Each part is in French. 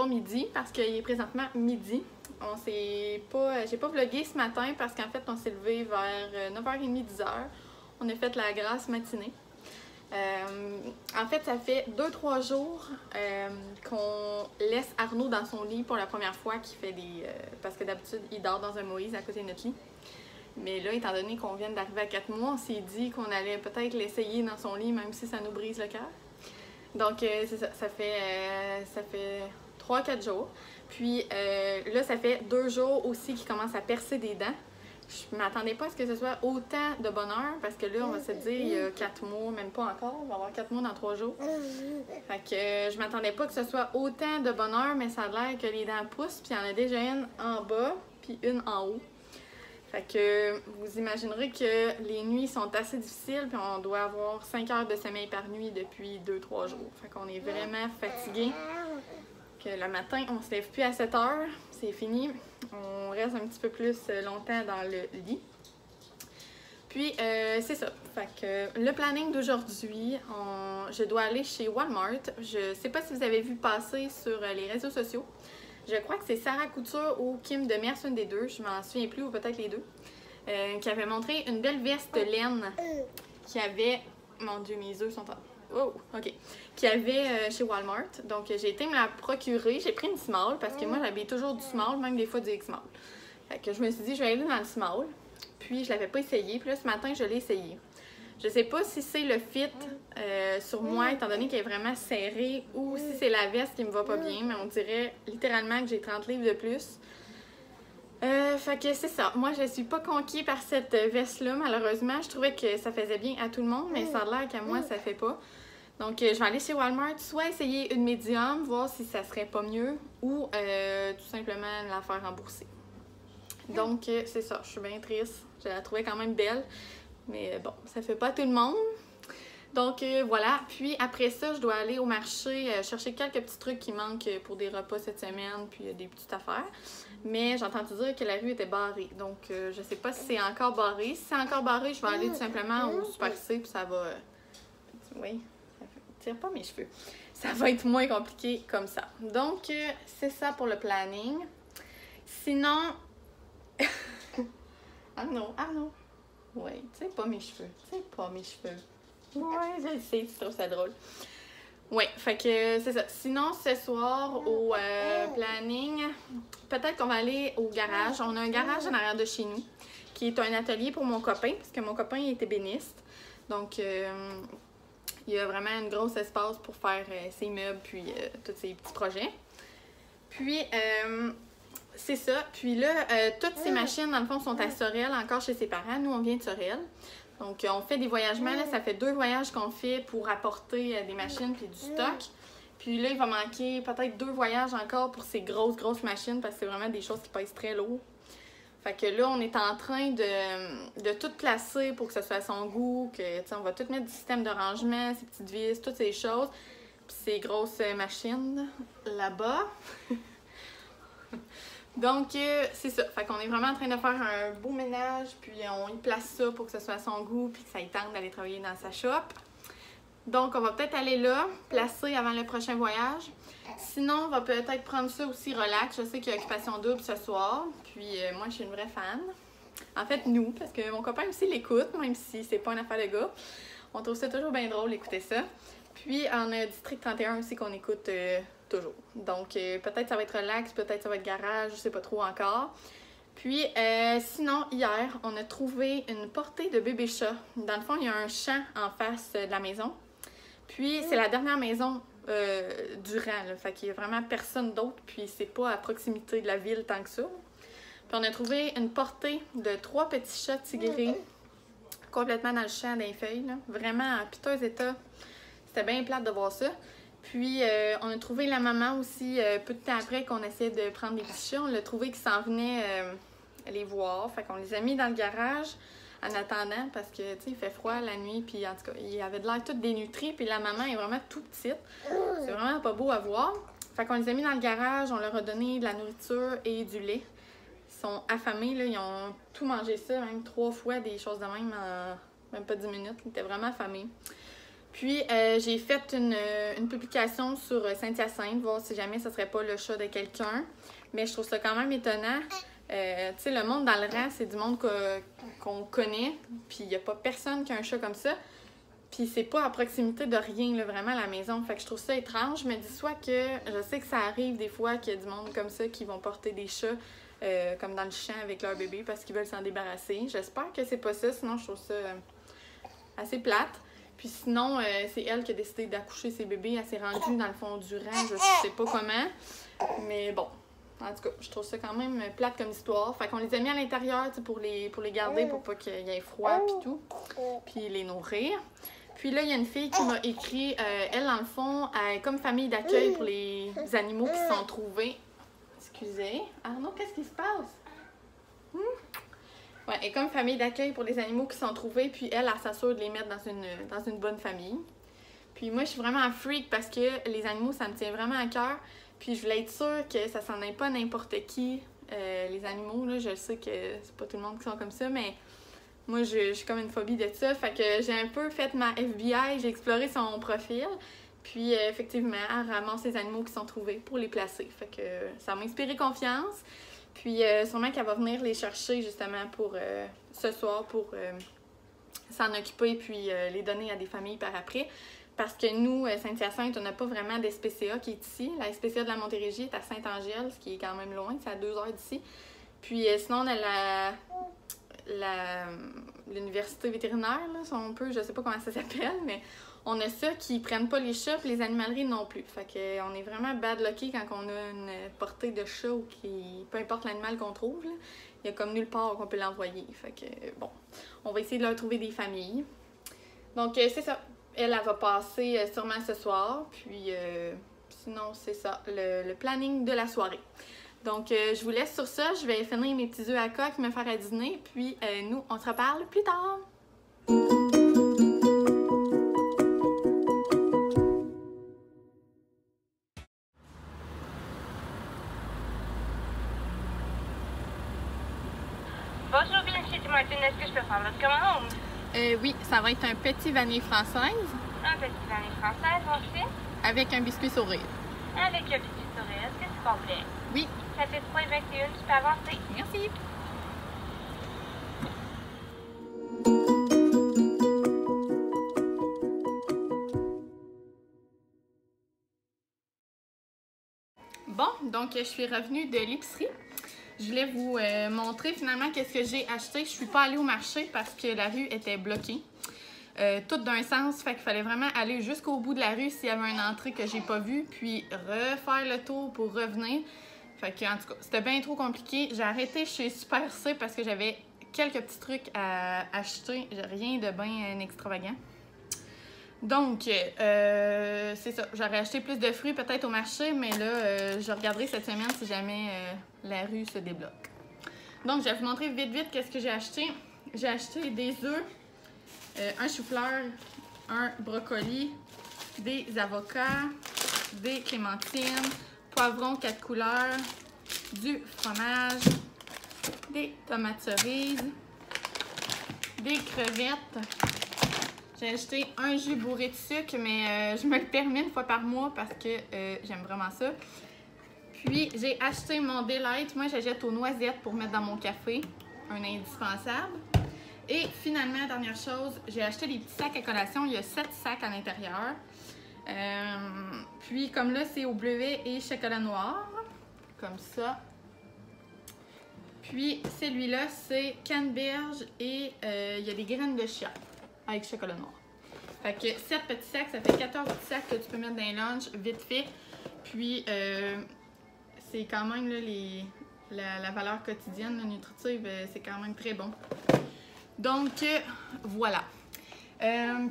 bon midi parce qu'il est présentement midi. J'ai pas vlogué ce matin parce qu'en fait on s'est levé vers 9h30, 10h. On a fait la grasse matinée. En fait, ça fait 2-3 jours qu'on laisse Arnaud dans son lit pour la première fois qu'il fait parce que d'habitude, il dort dans un Moïse à côté de notre lit. Mais là, étant donné qu'on vient d'arriver à 4 mois, on s'est dit qu'on allait peut-être l'essayer dans son lit, même si ça nous brise le cœur. Donc, c'est ça. Ça fait 3-4 jours. Puis là, ça fait 2 jours aussi qu'il commence à percer des dents. Je m'attendais pas à ce que ce soit autant de bonheur, parce que là, on va se dire, il y a 4 mois, même pas encore, on va avoir 4 mois dans 3 jours. Fait que je m'attendais pas que ce soit autant de bonheur, mais ça a l'air que les dents poussent, puis il y en a déjà une en bas, puis une en haut. Fait que vous imaginerez que les nuits sont assez difficiles, puis on doit avoir 5 heures de sommeil par nuit depuis 2-3 jours. Fait qu'on est vraiment fatigué. Que le matin, on se lève plus à 7 heures, c'est fini. On reste un petit peu plus longtemps dans le lit. Puis, c'est ça. Fait que le planning d'aujourd'hui, je dois aller chez Walmart. Je sais pas si vous avez vu passer sur les réseaux sociaux. Je crois que c'est Sarah Couture ou Kim Demers, une des deux, je m'en souviens plus, ou peut-être les deux, qui avait montré une belle veste laine qui avait... Mon Dieu, mes œufs sont en... Oh, ok. Qui avait chez Walmart. Donc, j'ai été me la procurer. J'ai pris une small parce que moi, j'habille toujours du small, même des fois du XMall. Fait que je me suis dit, je vais aller dans le small. Puis, je l'avais pas essayé. Puis là, ce matin, je l'ai essayé. Je sais pas si c'est le fit sur moi, étant donné qu'elle est vraiment serrée, ou si c'est la veste qui me va pas bien. Mais on dirait littéralement que j'ai 30 livres de plus. Fait que c'est ça. Moi, je suis pas conquise par cette veste-là, malheureusement. Je trouvais que ça faisait bien à tout le monde, mais ça a l'air qu'à moi, ça fait pas. Donc, je vais aller chez Walmart, soit essayer une médium, voir si ça serait pas mieux, ou tout simplement la faire rembourser. Donc, c'est ça. Je suis bien triste. Je la trouvais quand même belle, mais bon, ça fait pas tout le monde. Donc, voilà. Puis, après ça, je dois aller au marché chercher quelques petits trucs qui manquent pour des repas cette semaine, puis des petites affaires. Mais j'ai entendu dire que la rue était barrée. Donc, je sais pas si c'est encore barré. Si c'est encore barré, je vais aller tout simplement au Super C, puis ça va... Oui, ça tire pas mes cheveux. Ça va être moins compliqué comme ça. Donc, c'est ça pour le planning. Sinon... Arnaud. Oui, tu sais pas mes cheveux. Ouais, je le sais, tu trouves ça drôle. Oui, fait que c'est ça. Sinon, ce soir, au planning, peut-être qu'on va aller au garage. On a un garage en arrière de chez nous, qui est un atelier pour mon copain, parce que mon copain il est ébéniste. Donc, il y a vraiment un gros espace pour faire ses meubles, puis tous ses petits projets. Puis, c'est ça. Puis là, toutes ces machines, dans le fond, sont à Sorel, encore chez ses parents. Nous, on vient de Sorel. Donc, on fait des voyagements. Là, ça fait 2 voyages qu'on fait pour apporter des machines puis du stock. Puis là, il va manquer peut-être 2 voyages encore pour ces grosses machines parce que c'est vraiment des choses qui pèsent très lourd. Fait que là, on est en train de tout placer pour que ce soit à son goût, que, tu sais, on va tout mettre du système de rangement, ces petites vis, toutes ces choses. Puis ces grosses machines là-bas. Donc, c'est ça. Fait qu'on est vraiment en train de faire un beau ménage, puis on y place ça pour que ce soit à son goût, puis que ça y tente d'aller travailler dans sa shop. Donc, on va peut-être aller là, placer avant le prochain voyage. Sinon, on va peut-être prendre ça aussi relax. Je sais qu'il y a Occupation Double ce soir, puis moi, je suis une vraie fan. En fait, nous, parce que mon copain aussi l'écoute, même si c'est pas une affaire de gars. On trouve ça toujours bien drôle d'écouter ça. Puis, on a District 31 aussi qu'on écoute toujours. Donc, peut-être ça va être relax, peut-être ça va être garage, je sais pas trop encore. Puis, sinon, hier, on a trouvé une portée de bébé chat. Dans le fond, il y a un champ en face de la maison. Puis, c'est la dernière maison du rang, là. Fait qu'il y a vraiment personne d'autre, puis c'est pas à proximité de la ville tant que ça. Puis, on a trouvé une portée de 3 petits chats tigrés complètement dans le champ des feuilles, là. Vraiment en piteux état. C'était bien plate de voir ça. Puis, on a trouvé la maman aussi, peu de temps après qu'on essayait de prendre des petits chats. On l'a trouvé qu'ils s'en venaient les voir. Fait qu'on les a mis dans le garage en attendant parce que, tu sais, il fait froid la nuit. Puis, en tout cas, il avait de l'air tout dénutri. Puis, la maman est vraiment tout petite. C'est vraiment pas beau à voir. Fait qu'on les a mis dans le garage. On leur a donné de la nourriture et du lait. Ils sont affamés, là. Ils ont tout mangé ça, même 3 fois, des choses de même en même pas 10 minutes. Ils étaient vraiment affamés. Puis j'ai fait une publication sur Saint-Hyacinthe, voir si jamais ça serait pas le chat de quelqu'un. Mais je trouve ça quand même étonnant. Tu sais, le monde dans le rang, c'est du monde qu'on connaît. Puis il n'y a pas personne qui a un chat comme ça. Puis c'est pas à proximité de rien, là, vraiment, à la maison. Fait que je trouve ça étrange. Je me dis soit que je sais que ça arrive des fois qu'il y a du monde comme ça qui vont porter des chats comme dans le champ avec leur bébé parce qu'ils veulent s'en débarrasser. J'espère que c'est pas ça, sinon je trouve ça assez plate. Puis sinon, c'est elle qui a décidé d'accoucher ses bébés. Elle s'est rendue dans le fond du rang, je sais pas comment. Mais bon, en tout cas, je trouve ça quand même plate comme histoire. Fait qu'on les a mis à l'intérieur pour les garder, pour pas qu'il y ait froid puis tout. Puis les nourrir. Puis là, il y a une fille qui m'a écrit, elle, dans le fond, elle est comme famille d'accueil pour les animaux qui se sont trouvés. Excusez. Arnaud, qu'est-ce qui se passe? Ouais, elle est comme famille d'accueil pour les animaux qui sont trouvés, puis elle s'assure de les mettre dans une bonne famille. Puis moi, je suis vraiment un freak parce que les animaux, ça me tient vraiment à cœur. Puis je voulais être sûre que ça s'en aille pas n'importe qui, les animaux. Là, je sais que c'est pas tout le monde qui sont comme ça, mais moi, j'ai comme une phobie de ça. Fait que j'ai un peu fait ma FBI, j'ai exploré son profil. Puis effectivement, elle ramasse les animaux qui sont trouvés pour les placer. Fait que ça m'a inspiré confiance. Puis sûrement qu'elle va venir les chercher justement pour ce soir pour s'en occuper puis les donner à des familles par après. Parce que nous, Saint-Hyacinthe, on n'a pas vraiment d'SPCA qui est ici. La SPCA de la Montérégie est à Saint-Angèle, ce qui est quand même loin, c'est à 2 heures d'ici. Puis sinon, on a l'université vétérinaire, là, si on peut, je sais pas comment ça s'appelle, mais on a ça qui prennent pas les chats, puis les animaleries non plus. Fait que on est vraiment bad lucky quand on a une portée de chat ou peu importe l'animal qu'on trouve, là, il y a comme nulle part qu'on peut l'envoyer. Fait que bon, on va essayer de leur trouver des familles. Donc c'est ça. Elle va passer sûrement ce soir, puis sinon c'est ça, le planning de la soirée. Donc, je vous laisse sur ça. Je vais finir mes petits œufs à coque, me faire à dîner. Puis, nous, on se reparle plus tard. Bonjour, bienvenue chez Martin. Est-ce que je peux prendre votre commande? Oui, ça va être un petit vanille française. Un petit vanille française, ensuite? Avec un biscuit sourire. Avec un biscuit sourire. Est-ce que c'est complet? Oui. Ça fait 3,21. Tu peux avancer. Merci. Bon, donc je suis revenue de l'épicerie. Je voulais vous montrer finalement qu'est-ce que j'ai acheté. Je suis pas allée au marché parce que la rue était bloquée. Tout d'un sens, fait qu'il fallait vraiment aller jusqu'au bout de la rue s'il y avait une entrée que j'ai pas vue, puis refaire le tour pour revenir. Fait que, en tout cas, c'était bien trop compliqué. J'ai arrêté chez Super C parce que j'avais quelques petits trucs à acheter. Rien de bien extravagant. Donc, c'est ça. J'aurais acheté plus de fruits peut-être au marché, mais là, je regarderai cette semaine si jamais la rue se débloque. Donc, je vais vous montrer vite qu'est-ce que j'ai acheté. J'ai acheté des œufs, un chou-fleur, un brocoli, des avocats, des clémentines, poivrons 4 couleurs, du fromage, des tomates cerises, des crevettes. J'ai acheté un jus bourré de sucre, mais je me le permets une fois par mois parce que j'aime vraiment ça. Puis, j'ai acheté mon Delight. Moi, j'achète aux noisettes pour mettre dans mon café. Un indispensable. Et finalement, dernière chose, j'ai acheté des petits sacs à collation. Il y a 7 sacs à l'intérieur. Puis, comme là, c'est au bleuet et chocolat noir. Comme ça. Puis, celui-là, c'est canneberge et il y a des graines de chia avec chocolat noir. Fait que 7 petits sacs, ça fait 14 petits sacs que tu peux mettre dans les lunchs vite fait. Puis, c'est quand même là, la valeur quotidienne là, nutritive, c'est quand même très bon. Donc, voilà.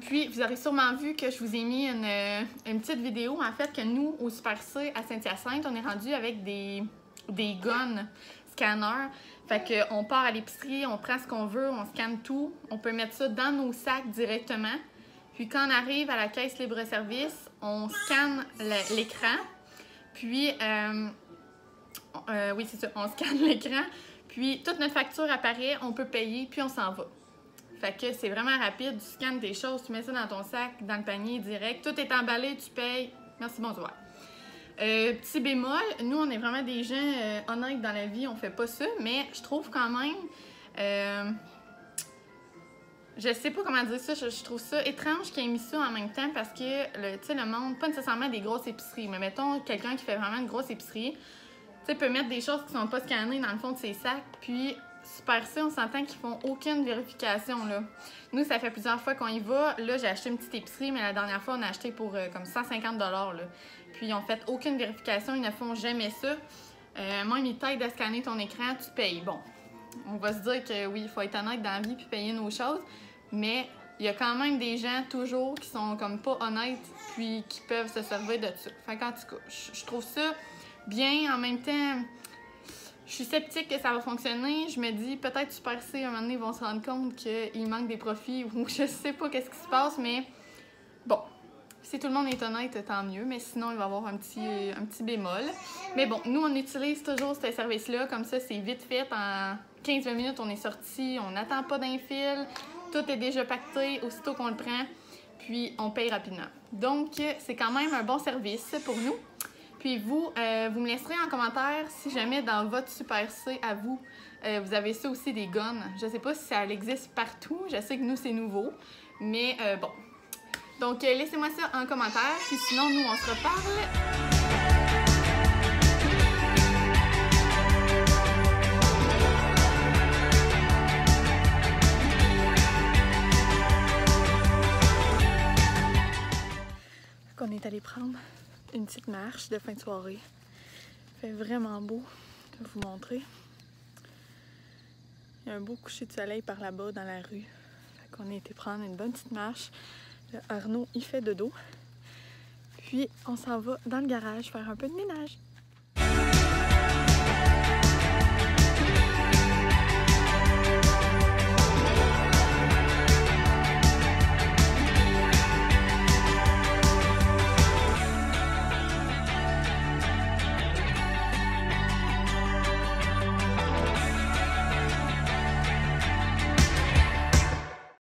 Puis, vous aurez sûrement vu que je vous ai mis une petite vidéo, en fait, que nous, au Super C à Saint-Hyacinthe, on est rendu avec des guns scanners. Fait qu'on part à l'épicerie, on prend ce qu'on veut, on scanne tout. On peut mettre ça dans nos sacs directement. Puis, quand on arrive à la caisse libre-service, on scanne l'écran. Puis, oui, c'est ça, on scanne l'écran. Puis, toute notre facture apparaît, on peut payer, puis on s'en va. Fait que c'est vraiment rapide, tu scannes tes choses, tu mets ça dans ton sac, dans le panier direct, tout est emballé, tu payes, merci, bonsoir. Petit bémol, nous on est vraiment des gens honnêtes dans la vie, on fait pas ça, mais je trouve quand même, je sais pas comment dire ça, je trouve ça étrange qu'ils aient mis ça en même temps parce que le monde, pas nécessairement des grosses épiceries, mais mettons quelqu'un qui fait vraiment une grosse épicerie, peut mettre des choses qui sont pas scannées dans le fond de ses sacs, puis Super C, on s'entend qu'ils font aucune vérification, là. Nous, ça fait plusieurs fois qu'on y va. Là, j'ai acheté une petite épicerie, mais la dernière fois, on a acheté pour comme 150 $, là. Puis, ils ont fait aucune vérification. Ils ne font jamais ça. Moi, ils t'aident à scanner ton écran, tu payes. Bon, on va se dire que oui, il faut être honnête dans la vie puis payer nos choses. Mais il y a quand même des gens, toujours, qui sont comme pas honnêtes puis qui peuvent se servir de ça. Fait qu'en tout cas, je trouve ça bien. En même temps, je suis sceptique que ça va fonctionner. Je me dis, peut-être Super C, à un moment donné, ils vont se rendre compte qu'il manque des profits ou je sais pas qu'est-ce qui se passe, mais bon, si tout le monde est honnête, tant mieux, mais sinon, il va y avoir un petit bémol. Mais bon, nous, on utilise toujours ce service-là, comme ça, c'est vite fait. En 15-20 minutes, on est sorti, on n'attend pas d'un fil, tout est déjà pacté aussitôt qu'on le prend, puis on paye rapidement. Donc, c'est quand même un bon service pour nous. Puis vous me laisserez en commentaire si jamais dans votre Super C à vous, vous avez ça aussi des guns. Je sais pas si ça existe partout. Je sais que nous, c'est nouveau. Mais bon. Donc, laissez-moi ça en commentaire. Puis sinon, nous, on se reparle. On est allé prendre une petite marche de fin de soirée. Il fait vraiment beau. Je vais vous montrer. Il y a un beau coucher de soleil par là-bas dans la rue. Fait qu'on a été prendre une bonne petite marche. Là, Arnaud, il fait dodo. Puis on s'en va dans le garage faire un peu de ménage.